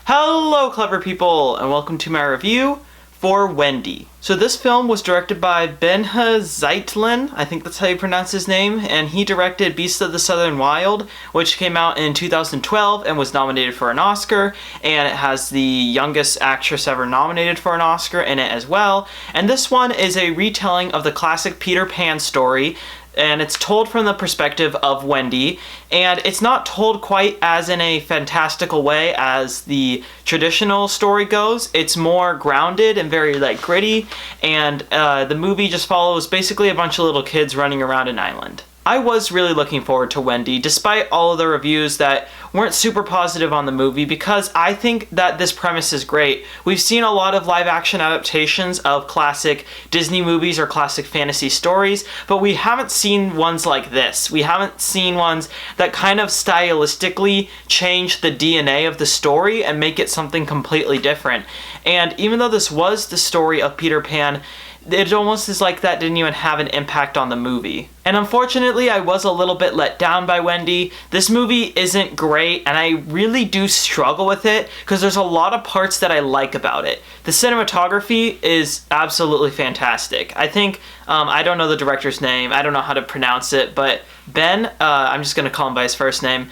Hello, clever people, and welcome to my review for Wendy. So this film was directed by Ben Zeitlin, I think that's how you pronounce his name, and he directed Beasts of the Southern Wild, which came out in 2012 and was nominated for an Oscar, and it has the youngest actress ever nominated for an Oscar in it as well. And this one is a retelling of the classic Peter Pan story, and it's told from the perspective of Wendy, and it's not told quite as in a fantastical way as the traditional story goes. It's more grounded and very gritty, and the movie just follows basically a bunch of little kids running around an island. I was really looking forward to Wendy, despite all of the reviews that weren't super positive on the movie, because I think that this premise is great. We've seen a lot of live-action adaptations of classic Disney movies or classic fantasy stories, but we haven't seen ones like this. We haven't seen ones that kind of stylistically change the DNA of the story and make it something completely different. And even though this was the story of Peter Pan, it almost is like that didn't even have an impact on the movie. And unfortunately, I was a little bit let down by Wendy. This movie isn't great, and I really do struggle with it because there's a lot of parts that I like about it. The cinematography is absolutely fantastic. I think, I don't know the director's name, I don't know how to pronounce it, but Ben, I'm just gonna call him by his first name,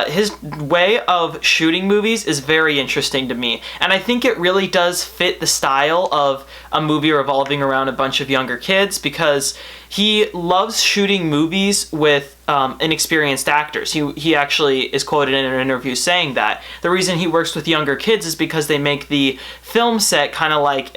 his way of shooting movies is very interesting to me, and I think it really does fit the style of a movie revolving around a bunch of younger kids, because he loves shooting movies with inexperienced actors. He actually is quoted in an interview saying that the reason he works with younger kids is because they make the film set kind of like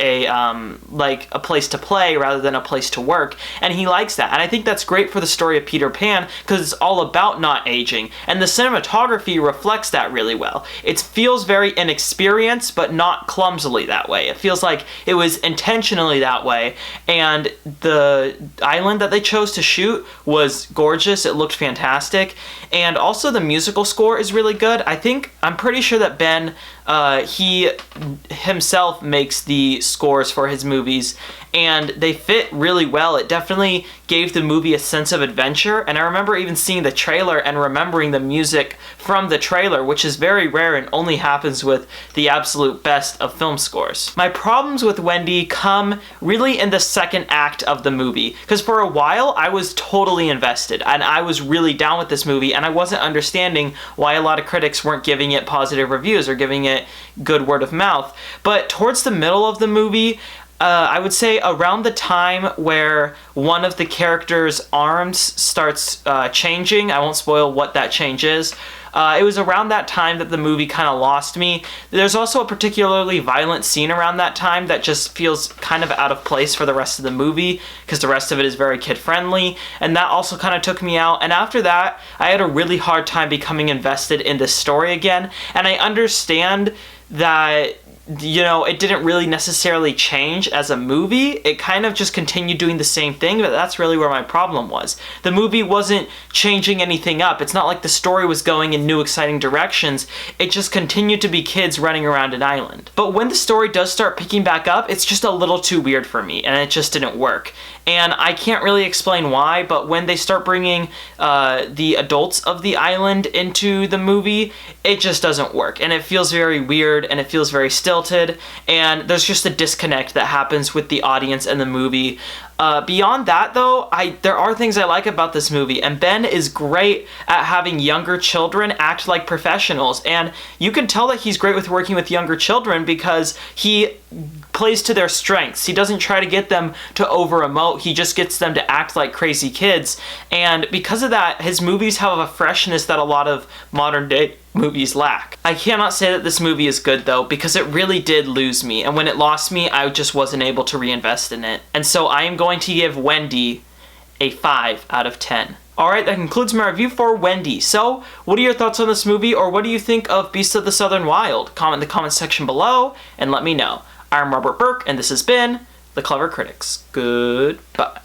a place to play rather than a place to work, and he likes that. And I think that's great for the story of Peter Pan because it's all about not aging, and the cinematography reflects that really well. It feels very inexperienced, but not clumsily that way. It feels like it was intentionally that way, and the island that they chose to shoot was gorgeous. It looked fantastic, and also the musical score is really good. I'm pretty sure that Ben, he himself makes the scores for his movies, and they fit really well. It definitely gave the movie a sense of adventure, and I remember even seeing the trailer and remembering the music from the trailer, which is very rare and only happens with the absolute best of film scores. My problems with Wendy come really in the second act of the movie, because for a while I was totally invested, and I was really down with this movie, and I wasn't understanding why a lot of critics weren't giving it positive reviews or giving it good word of mouth. But towards the middle of the movie, I would say around the time where one of the characters' arms starts changing, I won't spoil what that change is, it was around that time that the movie kind of lost me. There's also a particularly violent scene around that time that just feels kind of out of place for the rest of the movie, because the rest of it is very kid-friendly, and that also kind of took me out. And after that, I had a really hard time becoming invested in this story again, and I understand that, you know, it didn't really necessarily change as a movie. It kind of just continued doing the same thing, but that's really where my problem was. The movie wasn't changing anything up. It's not like the story was going in new exciting directions. It just continued to be kids running around an island. But when the story does start picking back up, it's just a little too weird for me, and it just didn't work. And I can't really explain why, but when they start bringing the adults of the island into the movie, it just doesn't work. And it feels very weird, and it feels very stilted, and there's just a disconnect that happens with the audience and the movie. Beyond that, though, there are things I like about this movie, and Ben is great at having younger children act like professionals, and you can tell that he's great with working with younger children because he plays to their strengths. He doesn't try to get them to over-emote, he just gets them to act like crazy kids, and because of that, his movies have a freshness that a lot of modern-day movies lack. I cannot say that this movie is good, though, because it really did lose me, and when it lost me, I just wasn't able to reinvest in it. And so I am going to give Wendy a 5 out of 10. Alright, that concludes my review for Wendy. So, what are your thoughts on this movie, or what do you think of Beasts of the Southern Wild? Comment in the comments section below, and let me know. I'm Robert Burke, and this has been The Clever Critics. Goodbye.